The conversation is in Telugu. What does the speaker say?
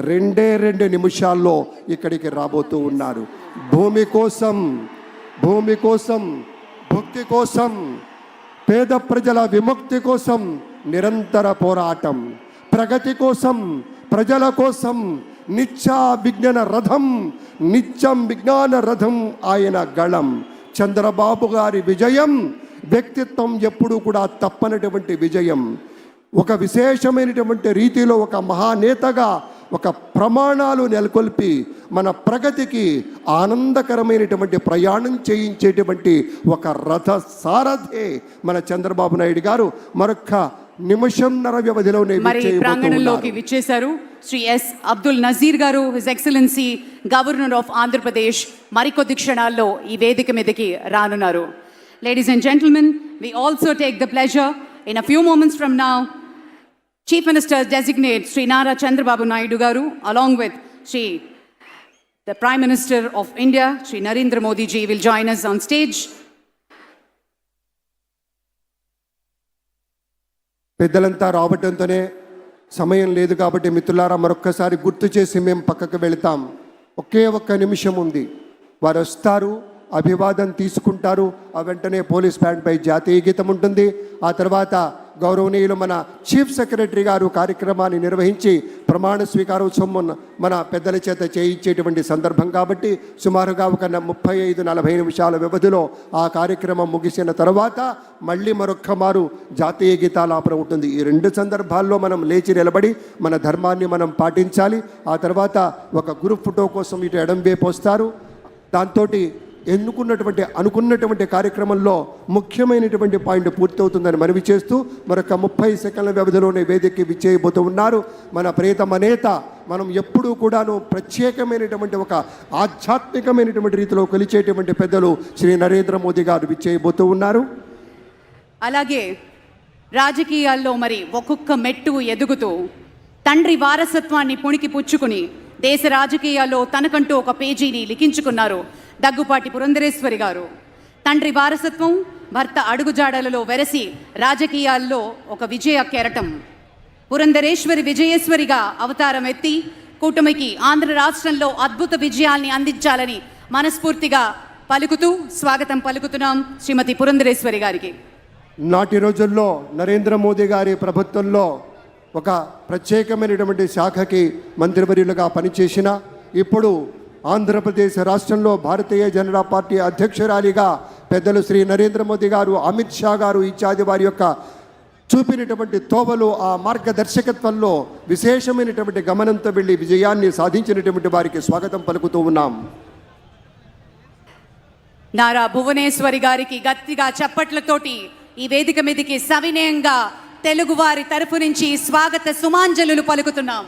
2 నిమిషాల్లో ఇక్కడికి రాబోతూ ఉన్నారు. భూమి కోసం, భక్తి కోసం, పేద ప్రజల విముక్తి కోసం నిరంతర పోరాటం, ప్రగతి కోసం, ప్రజల కోసం నిత్యం విజ్ఞాన రథం ఆయన గళం. చంద్రబాబు గారి విజయం వ్యక్తిత్వం ఎప్పుడూ కూడా తప్పనటువంటి విజయం. ఒక విశేషమైనటువంటి రీతిలో ఒక మహానేతగా ఒక ప్రమాణాలు నెలకొల్పి మన ప్రగతికి ఆనందకరమైనటువంటి ప్రయాణం చేయించేటువంటి ఒక రథ సారథే మన చంద్రబాబు నాయుడు గారు. మరొక నిమిషంన్నర వ్యవధిలోనే ప్రాంగణంలోకి విచ్చేశారు శ్రీ ఎస్ అబ్దుల్ నజీర్ గారు, his excellency governor of Andhra Pradesh. మరికొద్ది క్షణాల్లో ఈ వేదిక మీదకి రానున్నారు. Ladies and gentlemen, we also take the pleasure in a few moments from now, Chief Minister Designate Sri Nara Chandrababu Naidu Garu, along with the Prime Minister of India, Sri Narendra Modi ji, will join us on stage. పెద్దలంతా రావటంతోనే సమయం లేదు కాబట్టి మిత్రులారా మరొక్కసారి గుర్తు చేసి మేము పక్కకు వెళతాం. ఒకే ఒక్క నిమిషం ఉంది. వారు వస్తారు, అభివాదం తీసుకుంటారు. ఆ వెంటనే పోలీస్ బ్యాండ్పై జాతీయ గీతం ఉంటుంది. ఆ తర్వాత గౌరవనీయులు మన చీఫ్ సెక్రటరీ గారు కార్యక్రమాన్ని నిర్వహించి ప్రమాణ స్వీకారోత్సవం మన పెద్దల చేత చేయించేటువంటి సందర్భం కాబట్టి సుమారుగా ఒక 35-40 నిమిషాల వ్యవధిలో ఆ కార్యక్రమం ముగిసిన తర్వాత మళ్ళీ మరొక్క మారు జాతీయ గీతాలాపన ఉంటుంది. ఈ 2 సందర్భాల్లో మనం లేచి నిలబడి మన ధర్మాన్ని మనం పాటించాలి. ఆ తర్వాత ఒక గ్రూప్ ఫోటో కోసం ఇటు ఎడం వైపు వస్తారు. దాంతో అనుకున్నటువంటి కార్యక్రమంలో ముఖ్యమైనటువంటి పాయింట్ పూర్తవుతుందని మనవి చేస్తూ మరొక 30 సెకండ్ల వ్యవధిలోనే వేదికకి విచ్చేయబోతూ ఉన్నారు మన ప్రియతమ నేత. మనం ఎప్పుడూ కూడాను ప్రత్యేకమైనటువంటి ఒక ఆధ్యాత్మికమైనటువంటి రీతిలో కొలిచేటువంటి పెద్దలు శ్రీ నరేంద్ర మోదీ గారు విచ్చేయబోతూ ఉన్నారు. అలాగే రాజకీయాల్లో మరి ఒక్కొక్క మెట్టు ఎదుగుతూ తండ్రి వారసత్వాన్ని పుణికి పుచ్చుకుని దేశ రాజకీయాల్లో తనకంటూ ఒక పేజీని లిఖించుకున్నారు దగ్గుపాటి పురంధరేశ్వరి గారు. తండ్రి వారసత్వం, భర్త అడుగుజాడలలో వెరసి రాజకీయాల్లో ఒక విజయ కెరటం. పురంధరేశ్వరి విజయేశ్వరిగా అవతారం ఎత్తి కూటమికి ఆంధ్ర రాష్ట్రంలో అద్భుత విజయాల్ని అందించాలని మనస్ఫూర్తిగా పలుకుతూ స్వాగతం పలుకుతున్నాం శ్రీమతి పురంధరేశ్వరి గారికి. నాటి రోజుల్లో నరేంద్ర మోదీ గారి ప్రభుత్వంలో ఒక ప్రత్యేకమైనటువంటి శాఖకి మంత్రివర్యులుగా పనిచేసిన, ఇప్పుడు ఆంధ్రప్రదేశ్ రాష్ట్రంలో భారతీయ జనతా పార్టీ అధ్యక్షురాలిగా పెద్దలు శ్రీ నరేంద్ర మోదీ గారు, అమిత్ షా గారు ఇత్యాది వారి యొక్క చూపినటువంటి తోవలు, ఆ మార్గదర్శకత్వంలో విశేషమైనటువంటి గమనంతో వెళ్ళి విజయాన్ని సాధించినటువంటి వారికి స్వాగతం పలుకుతూ ఉన్నాం. నారా భువనేశ్వరి గారికి గట్టిగా చప్పట్లతోటి ఈ వేదిక మీదకి సవినయంగా తెలుగువారి తరఫు నుంచి స్వాగత సుమాంజలులు పలుకుతున్నాం.